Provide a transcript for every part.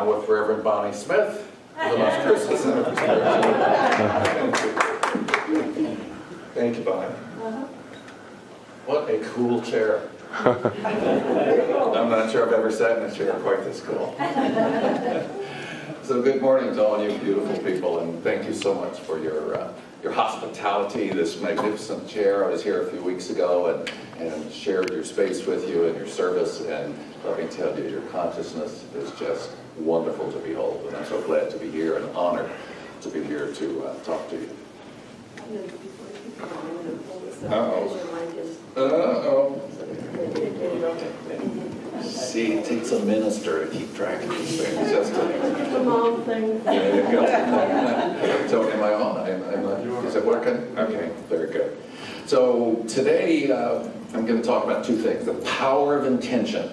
now with Reverend Bonnie Smith, the Lost Christmas Center for Spiritual. Thank you, Bonnie. What a cool chair. I'm not sure I've ever sat in a chair quite this cool. So good morning to all you beautiful people, and thank you so much for your hospitality, this magnificent chair. I was here a few weeks ago and shared your space with you and your service, and let me tell you, your consciousness is just wonderful to behold, and I'm so glad to be here and honored to be here to talk to you. See, it takes a minister to keep track of these things. Just the mom thing. There you go. So am I on? Is it working? Okay, very good. So today I'm going to talk about two things: the power of intention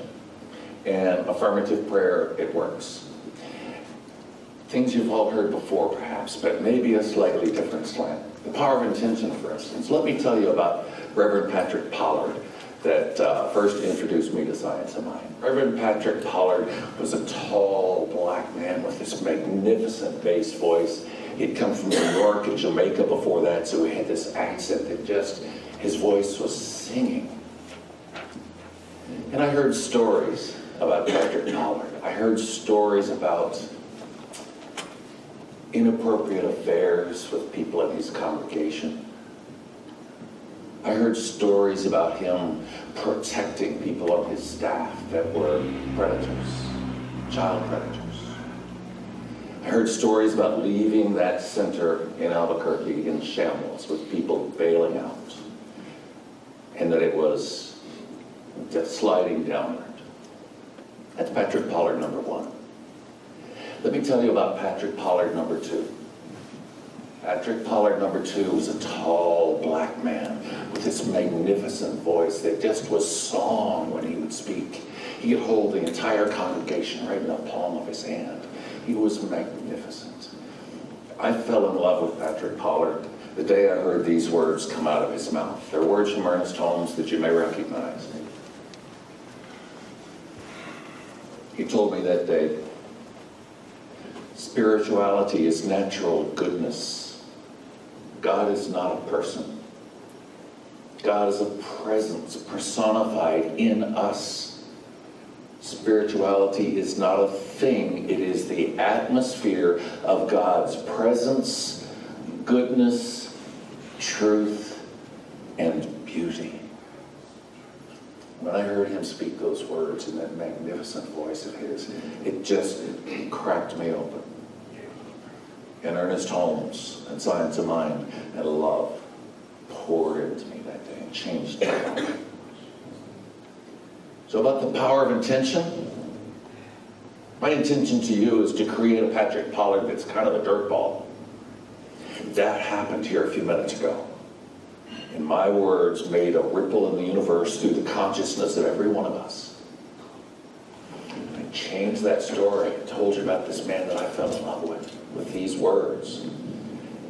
and affirmative prayer. It works. Things you've all heard before, perhaps, but maybe a slightly different slant. The power of intention, for instance. Let me tell you about Reverend Patrick Pollard that first introduced me to Science of Mind. Reverend Patrick Pollard was a tall black man with this magnificent bass voice. He'd come from New York and Jamaica before that, so he had this accent that just, his voice was singing. And I heard stories about Patrick Pollard. I heard stories about inappropriate affairs with people in his congregation. I heard stories about him protecting people on his staff that were predators, child predators. I heard stories about leaving that center in Albuquerque in shambles with people bailing out, and that it was just sliding downward. That's Patrick Pollard number one. Let me tell you about Patrick Pollard number two. Patrick Pollard number two was a tall black man with this magnificent voice that just was song when he would speak. He could hold the entire congregation right in the palm of his hand. He was magnificent. I fell in love with Patrick Pollard the day I heard these words come out of his mouth. They're words from Ernest Holmes that you may recognize. He told me that day, spirituality is natural goodness. God is not a person. God is a presence personified in us. Spirituality is not a thing. It is the atmosphere of God's presence, goodness, truth, and beauty. When I heard him speak those words in that magnificent voice of his, it just cracked me open. And Ernest Holmes and Science of Mind and love poured into me that day and changed my life. So about the power of intention, my intention to you is to create a Patrick Pollard that's kind of a dirtball. That happened here a few minutes ago. And my words made a ripple in the universe through the consciousness of every one of us. I changed that story. I told you about this man that I fell in love with these words.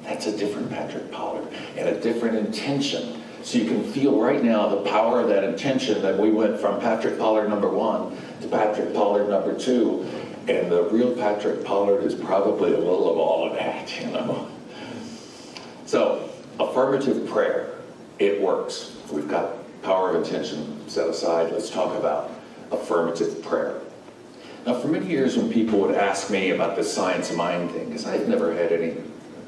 That's a different Patrick Pollard and a different intention. So you can feel right now the power of that intention that we went from Patrick Pollard number one to Patrick Pollard number two. And the real Patrick Pollard is probably a little of all of that, you know. So, affirmative prayer. It works. We've got power of intention set aside. Let's talk about affirmative prayer. Now, for many years when people would ask me about this Science of Mind thing, because I'd never had any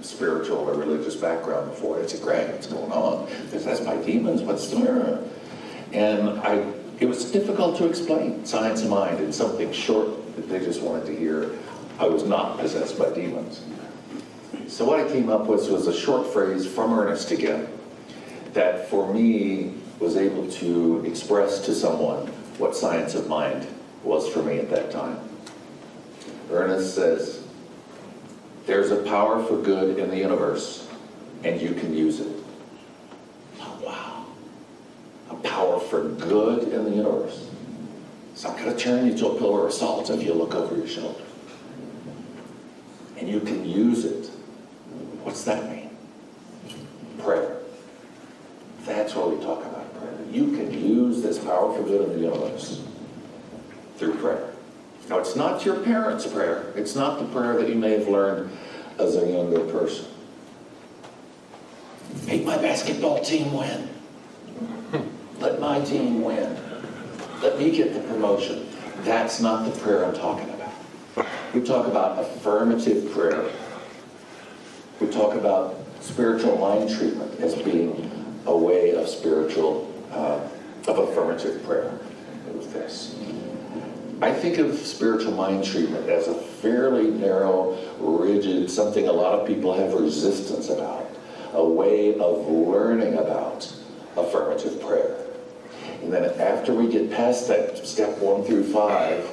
spiritual or religious background before, I'd say, Greg, what's going on? That's my demons, what's the matter? And it was difficult to explain Science of Mind in something short that they just wanted to hear. I was not possessed by demons. So what I came up with was a short phrase from Ernest again, that for me was able to express to someone what Science of Mind was for me at that time. Ernest says, there's a power for good in the universe, and you can use it. Oh, wow. A power for good in the universe. It's not going to turn you to a pillar of salt if you look over your shoulder. And you can use it. What's that mean? Prayer. That's what we talk about, prayer. You can use this power for good in the universe through prayer. Now, it's not your parents' prayer. It's not the prayer that you may have learned as a younger person. Make my basketball team win. Let my team win. Let me get the promotion. That's not the prayer I'm talking about. We talk about affirmative prayer. We talk about spiritual mind treatment as being a way of of affirmative prayer. With this, I think of spiritual mind treatment as a fairly narrow, rigid, something a lot of people have resistance about, a way of learning about affirmative prayer. And then after we get past that, step 1 through 5,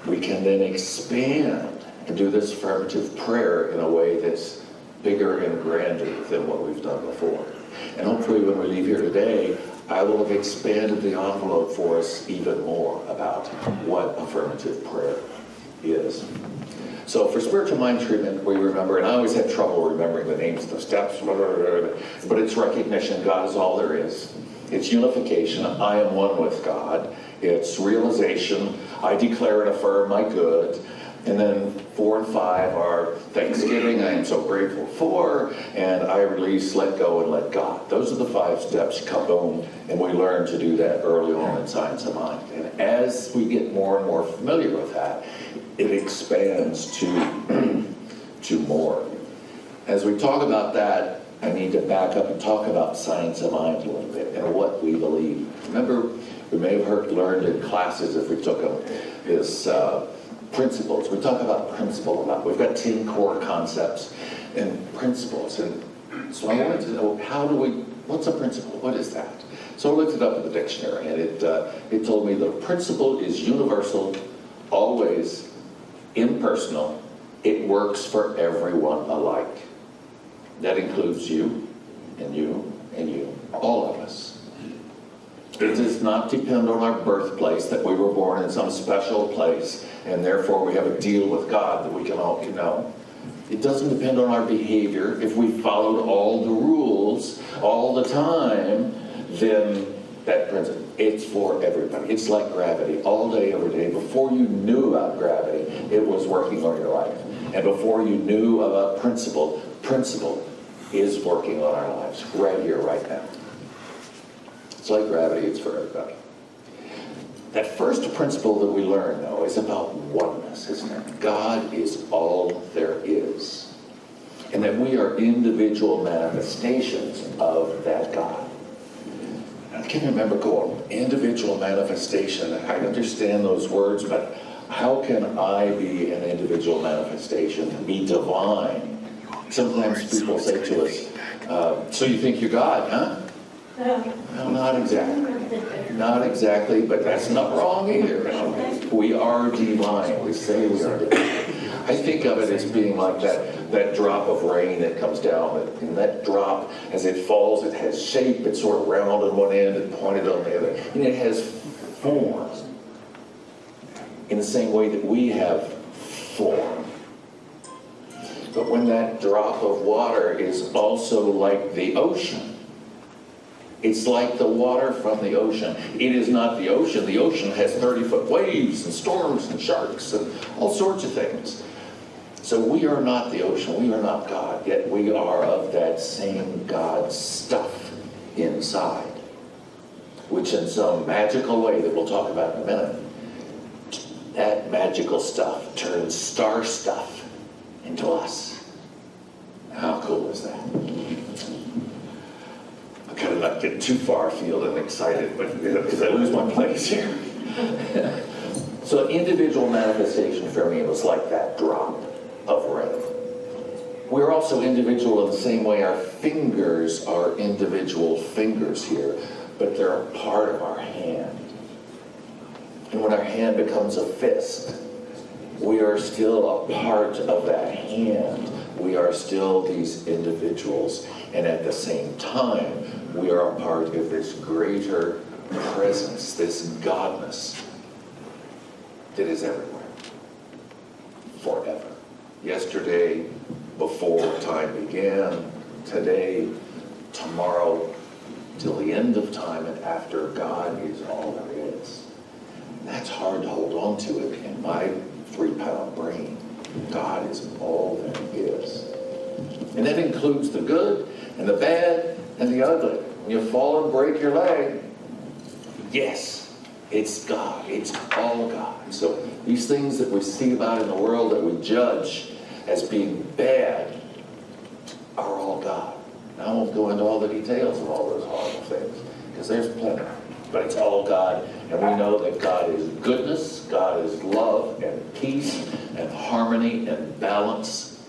we can then expand and do this affirmative prayer in a way that's bigger and grander than what we've done before. And hopefully when we leave here today, I will have expanded the envelope for us even more about what affirmative prayer is. So for spiritual mind treatment, we remember, and I always have trouble remembering the names of the steps, but it's recognition God is all there is. It's unification, I am one with God. It's realization, I declare and affirm my good. And then 4 and 5 are thanksgiving, I am so grateful for, and I release, let go, and let God. Those are the 5 steps, kaboom, and we learn to do that early on in Science of Mind. And as we get more and more familiar with that, it expands to more. As we talk about that, I need to back up and talk about Science of Mind a little bit and what we believe. Remember, we may have learned in classes, if we took them, is principles. We talk about principle a lot. We've got 10 core concepts and principles. And so I wanted to know, what's a principle? What is that? So I looked it up in the dictionary, and it told me the principle is universal, always, impersonal. It works for everyone alike. That includes you, and you, and you, all of us. It does not depend on our birthplace, that we were born in some special place, and therefore we have a deal with God that we can all know. It doesn't depend on our behavior. If we followed all the rules all the time, then that principle, it's for everybody. It's like gravity. All day, every day. Before you knew about gravity, it was working on your life. And before you knew about principle is working on our lives right here, right now. It's like gravity, it's for everybody. That first principle that we learn, though, is about oneness, isn't it? God is all there is. And that we are individual manifestations of that God. I can remember going, individual manifestation. I understand those words, but how can I be an individual manifestation, be divine? Sometimes people say to us, so you think you're God, huh? No, not exactly. Not exactly, but that's not wrong either. We are divine. We say we are divine. I think of it as being like that drop of rain that comes down. And that drop, as it falls, it has shape. It's sort of round on one end and pointed on the other. And it has form. In the same way that we have form. But when that drop of water is also like the ocean, it's like the water from the ocean. It is not the ocean. The ocean has 30-foot waves and storms and sharks and all sorts of things. So we are not the ocean. We are not God. Yet we are of that same God stuff inside. Which in some magical way that we'll talk about in a minute, that magical stuff turns star stuff into us. How cool is that? I'm kind of not getting too far afield and excited, but because I lose my place here. So individual manifestation for me was like that drop of rain. We're also individual in the same way our fingers are individual fingers here, but they're a part of our hand. And when our hand becomes a fist, we are still a part of that hand. We are still these individuals. And at the same time, we are a part of this greater presence, this godness that is everywhere, forever. Yesterday, before time began, today, tomorrow, till the end of time and after. God is all there is. That's hard to hold on to it in my 3-pound brain. God is all that is. And that includes the good and the bad and the ugly. When you fall and break your leg, yes, it's God. It's all God. So these things that we see about in the world that we judge as being bad are all God. And I won't go into all the details of all those horrible things, because there's plenty. But it's all God, and we know that God is goodness, God is love and peace and harmony and balance.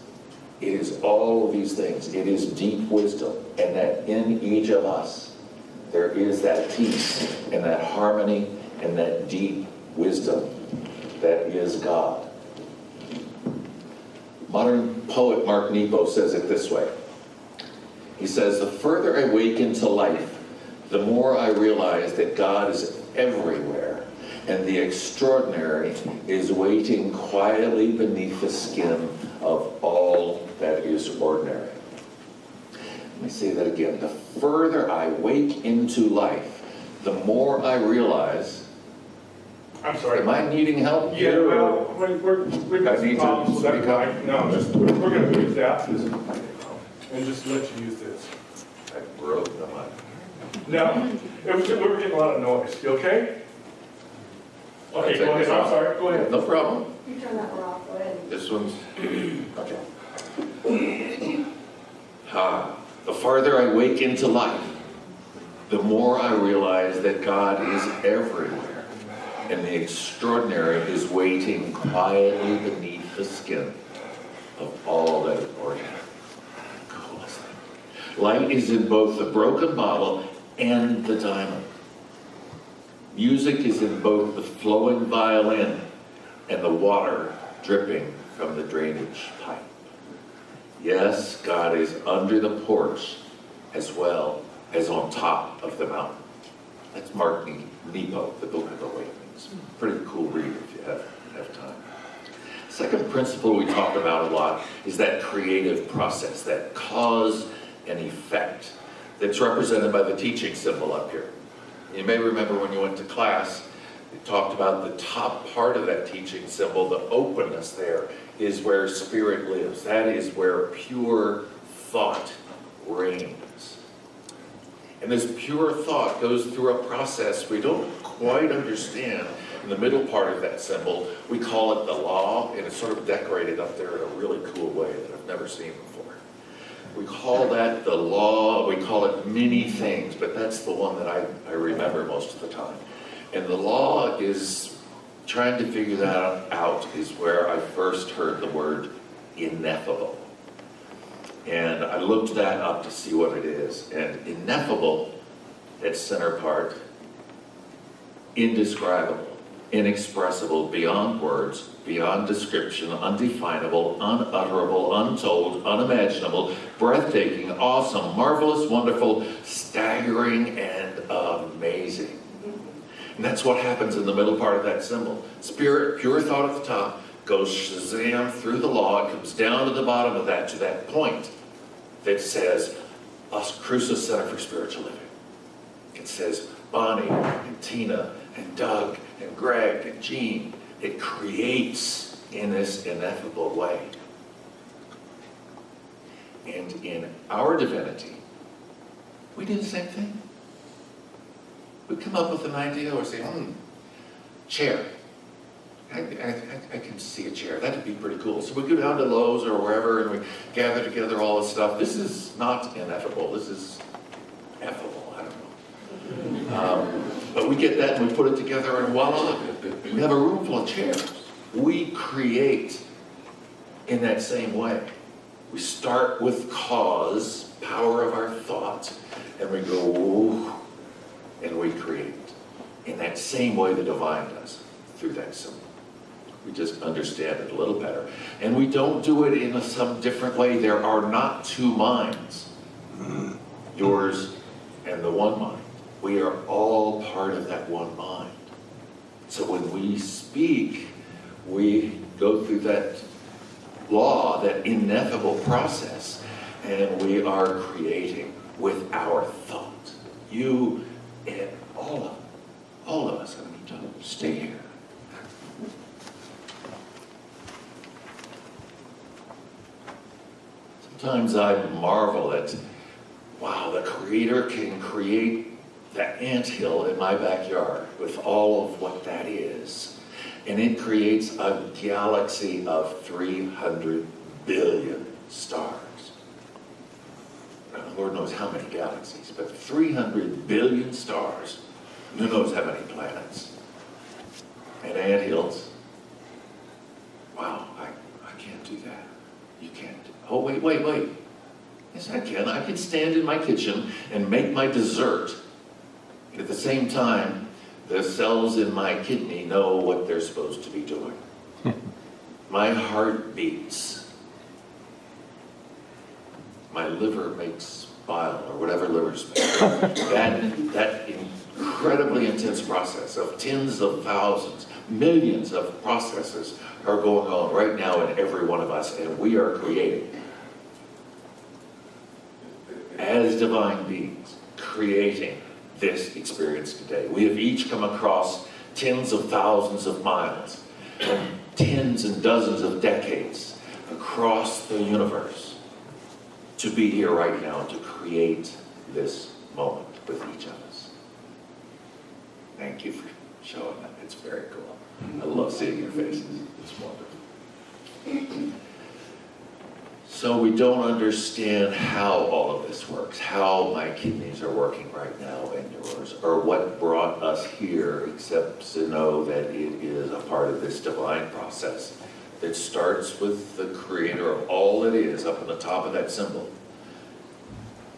It is all of these things. It is deep wisdom, and that in each of us there is that peace and that harmony and that deep wisdom that is God. Modern poet Mark Nepo says it this way. He says, "The further I wake into life, the more I realize that God is everywhere, and the extraordinary is waiting quietly beneath the skin of all that is ordinary." Let me say that again. The further I wake into life, the more I realize... I'm sorry. Am I needing help? Yeah, well, we've got I need some to problems with that speak up? mic. No, we're going to use that and just let you use this. I broke the mic. No, we were getting a lot of noise. You okay? Okay, Take go ahead. this I'm off. sorry. Go ahead. No problem. You turn that one off, go ahead. This one's... Okay. The farther I wake into life, the more I realize that God is everywhere, and the extraordinary is waiting quietly beneath the skin of all that is ordinary. Coolest thing. Light is in both the broken bottle and the diamond. Music is in both the flowing violin and the water dripping from the drainage pipe. Yes, God is under the porch as well as on top of the mountain. That's Mark Nepo, The Book of Awakenings. Pretty cool read if you have time. Second principle we talk about a lot is that creative process, that cause and effect that's represented by the teaching symbol up here. You may remember when you went to class, we talked about the top part of that teaching symbol, the openness there is where spirit lives. That is where pure thought reigns. And this pure thought goes through a process we don't quite understand. In the middle part of that symbol, we call it the law, and it's sort of decorated up there in a really cool way that I've never seen before. We call that the law, we call it many things, but that's the one that I remember most of the time. And the law is, trying to figure that out is where I first heard the word ineffable. And I looked that up to see what it is. And ineffable, that center part, indescribable, inexpressible, beyond words, beyond description, undefinable, unutterable, untold, unimaginable, breathtaking, awesome, marvelous, wonderful, staggering, and amazing. And that's what happens in the middle part of that symbol. Spirit, pure thought at the top, goes shazam through the law, it comes down to the bottom of that, to that point that says, Us Crucis Center for Spiritual Living. It says Bonnie and Tina and Doug and Greg and Jean. It creates in this ineffable way. And in our divinity, we do the same thing. We come up with an idea or say, chair. I can see a chair. That'd be pretty cool. So we go down to Lowe's or wherever and we gather together all this stuff. This is not ineffable. This is effable. I don't know. But we get that and we put it together and voila, we have a room full of chairs. We create in that same way. We start with cause, power of our thought, and we go, ooh, and we create in that same way the divine does, through that symbol. We just understand it a little better. And we don't do it in some different way. There are not two minds, yours and the one mind. We are all part of that one mind. So when we speak, we go through that law, that ineffable process, and we are creating with our thought. You and all of us. I need to stay here. Sometimes I marvel at, wow, the Creator can create that anthill in my backyard with all of what that is. And it creates a galaxy of 300 billion stars. Now, Lord knows how many galaxies, but 300 billion stars. Who knows how many planets? And anthills. Wow, I can't do that. You can't. Oh, wait. Yes, I can. I can stand in my kitchen and make my dessert. And at the same time, the cells in my kidney know what they're supposed to be doing. My heart beats. My liver makes bile, or whatever livers make. That incredibly intense process of tens of thousands, millions of processes are going on right now in every one of us, and we are creating. As divine beings, creating this experience today. We have each come across tens of thousands of miles, and tens and dozens of decades across the universe to be here right now to create this moment with each of us. Thank you for showing that. It's very cool. I love seeing your faces. It's wonderful. So we don't understand how all of this works, how my kidneys are working right now and yours, or what brought us here, except to know that it is a part of this divine process that starts with the Creator of all that is up on the top of that symbol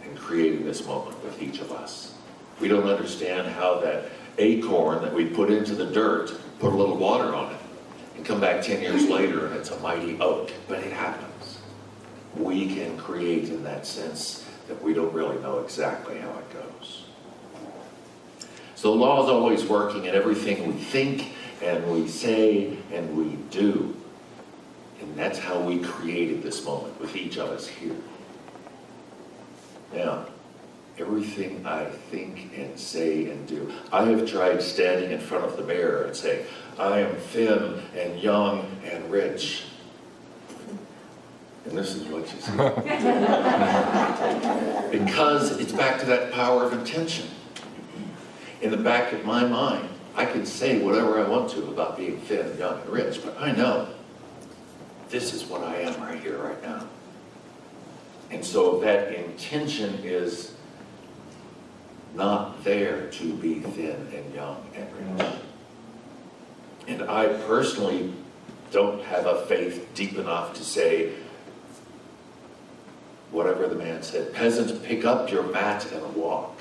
and creating this moment with each of us. We don't understand how that acorn that we put into the dirt, put a little water on it, and come back 10 years later and it's a mighty oak, but it happens. We can create in that sense that we don't really know exactly how it goes. So the law is always working in everything we think and we say and we do. And that's how we created this moment with each of us here. Now, everything I think and say and do, I have tried standing in front of the mirror and saying, I am thin and young and rich. And this is what you see. Because it's back to that power of intention. In the back of my mind, I can say whatever I want to about being thin, young, and rich, but I know this is what I am right here, right now. And so that intention is not there to be thin and young and rich. And I personally don't have a faith deep enough to say, whatever the man said, peasant, pick up your mat and walk.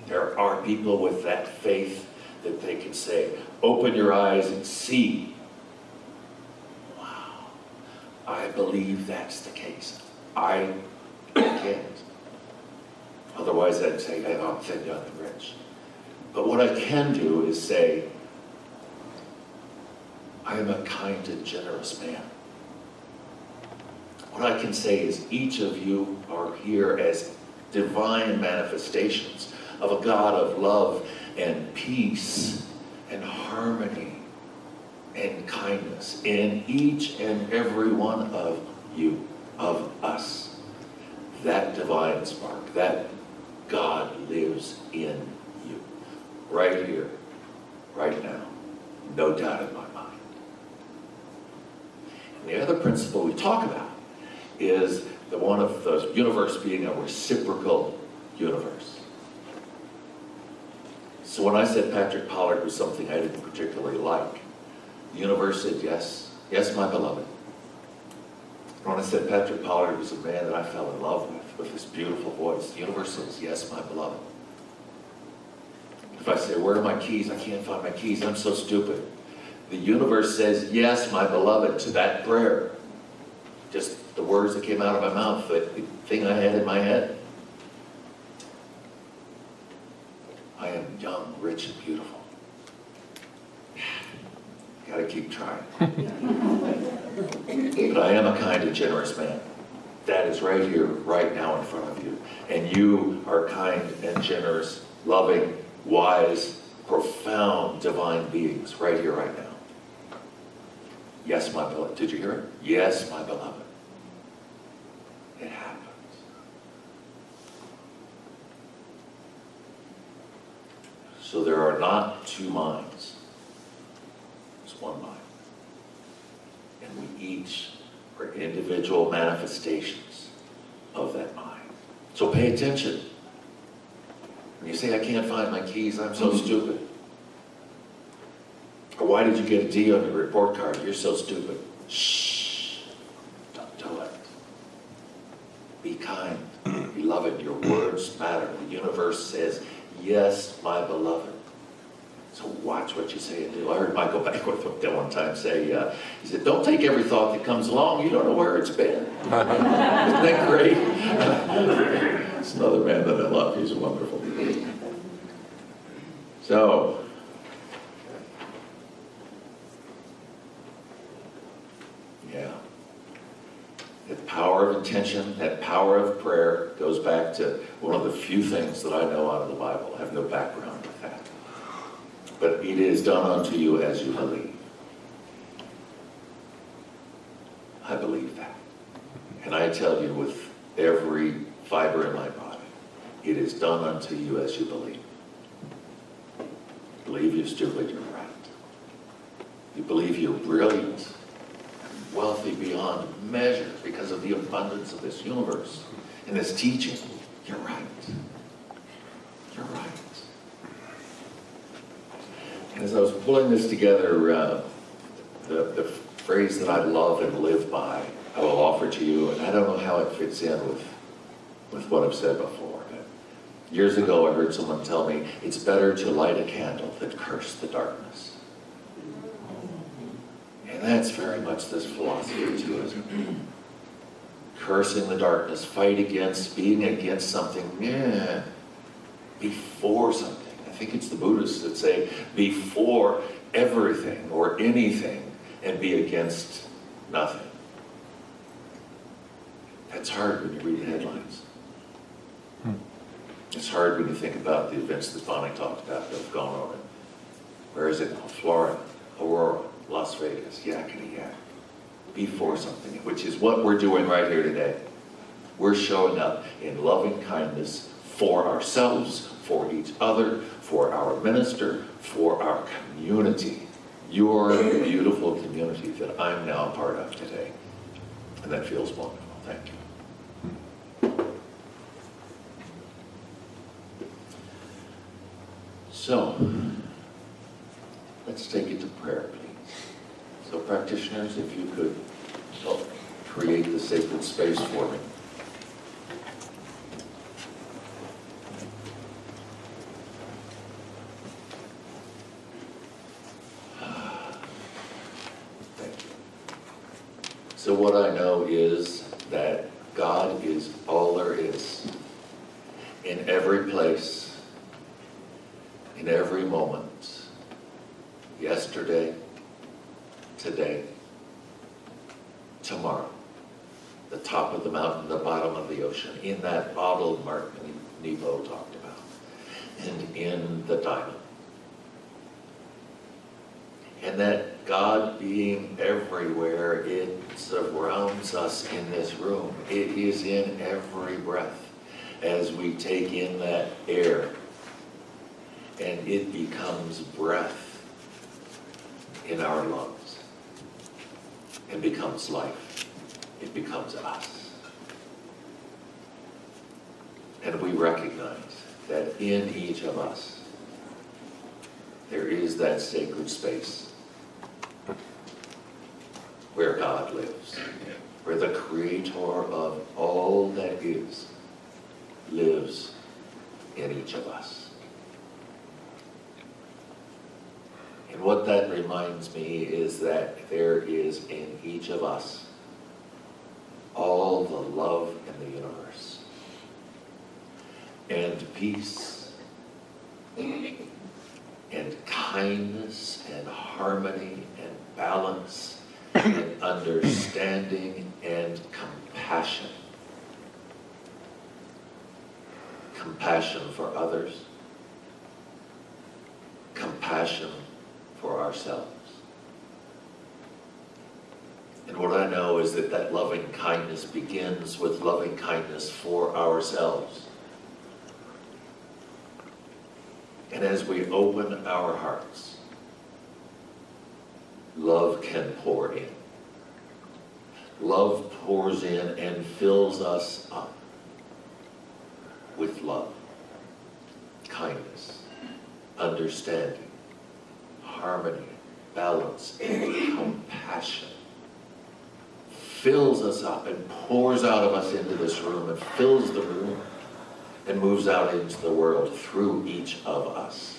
There are people with that faith that they can say, open your eyes and see. Wow, I believe that's the case. I can't. Otherwise I'd say, hey, I'm thin, young, and rich. But what I can do is say, I am a kind and generous man. What I can say is each of you are here as divine manifestations of a God of love and peace and harmony and kindness in each and every one of you, of us. That divine spark, that God lives in you, right here, right now, no doubt in my mind. And the other principle we talk about is the one of the universe being a reciprocal universe. So when I said Patrick Pollard was something I didn't particularly like, the universe said, yes, yes, my beloved. When I said Patrick Pollard was a man that I fell in love with his beautiful voice, the universe says, yes, my beloved. If I say, where are my keys? I can't find my keys. I'm so stupid. The universe says, yes, my beloved, to that prayer. Just the words that came out of my mouth, the thing I had in my head. I am young, rich, and beautiful. Gotta keep trying. But I am a kind and generous man. That is right here, right now in front of you. And you are kind and generous, loving, wise, profound, divine beings right here, right now. Yes, my beloved. Did you hear it? Yes, my beloved. It happens. So there are not two minds. It's one mind. And we each are individual manifestations of that mind. So pay attention. When you say, I can't find my keys, I'm so stupid. Or why did you get a D on your report card? You're so stupid. Shh. Don't do it. Be kind. Beloved, your words matter. The universe says, yes, my beloved. So watch what you say and do. I heard Michael Beckwith that one time say, he said, don't take every thought that comes along. You don't know where it's been. Isn't that great? It's another man that I love. He's wonderful. So, yeah. That power of intention, that power of prayer goes back to one of the few things that I know out of the Bible. I have no background with that. But it is done unto you as you believe. I believe that. And I tell you with every fiber in my body, it is done unto you as you believe. You believe you're stupid, you're right. You believe you're brilliant, wealthy beyond measure because of the abundance of this universe and this teaching. You're right. You're right. And as I was pulling this together, the phrase that I love and live by, I will offer to you, and I don't know how it fits in with what I've said before. But years ago, I heard someone tell me, it's better to light a candle than curse the darkness. And that's very much this philosophy too, isn't it? Cursing the darkness, fight against, being against something, before something. I think it's the Buddhists that say, before everything or anything and be against nothing. That's hard when you read the headlines. It's hard when you think about the events that Bonnie talked about that have gone on. Where is it? Florida, Aurora, Las Vegas, yakety yak. Before something, which is what we're doing right here today. We're showing up in loving kindness for ourselves, for each other, for our minister, for our community. Your beautiful community that I'm now a part of today. And that feels wonderful. Thank you. So, let's take it to prayer, please. So practitioners, if you could help create the sacred space for me. So what I know is that God is all there is, in every place, in every moment, yesterday, today, tomorrow, the top of the mountain, the bottom of the ocean, in that bottle Mark Nebo talked about, and in the diamond. And that God being everywhere, it surrounds us in this room. It is in every breath as we take in that air and it becomes breath in our lungs. It becomes life. It becomes us. And we recognize that in each of us there is that sacred space where God lives, where the creator of all that is lives in each of us. And what that reminds me is that there is in each of us all the love in the universe, and peace, and kindness, and harmony, and balance, and understanding, and compassion. Compassion for others. Compassion for ourselves. And what I know is that that loving kindness begins with loving kindness for ourselves. And as we open our hearts, love can pour in. Love pours in and fills us up with love, kindness, understanding, harmony, balance, and compassion. Fills us up and pours out of us into this room and fills the room and moves out into the world through each of us.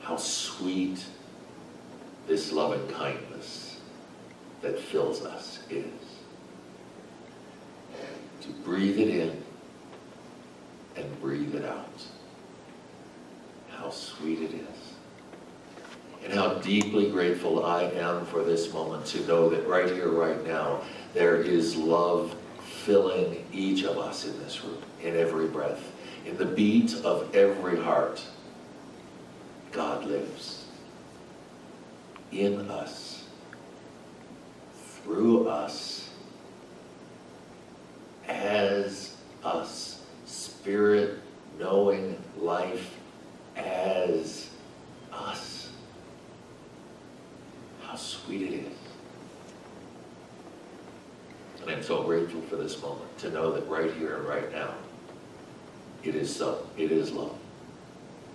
How sweet this loving kindness that fills us is. To breathe it in and breathe it out. How sweet it is. And how deeply grateful I am for this moment to know that right here, right now, there is love filling each of us in this room, in every breath, in the beat of every heart. God lives in us, through us, as us, spirit knowing life as us. How sweet it is. And I'm so grateful for this moment to know that right here and right now, it is so. It is love.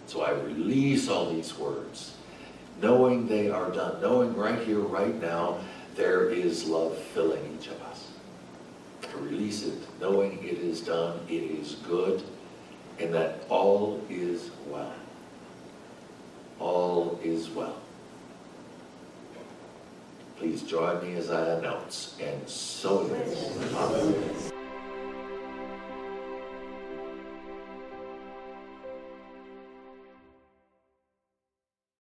So I release all these words, knowing they are done, knowing right here, right now, there is love filling each of us. I release it, knowing it is done, it is good, and that all is well. All is well. Please join me as I announce, and so it is. Amen.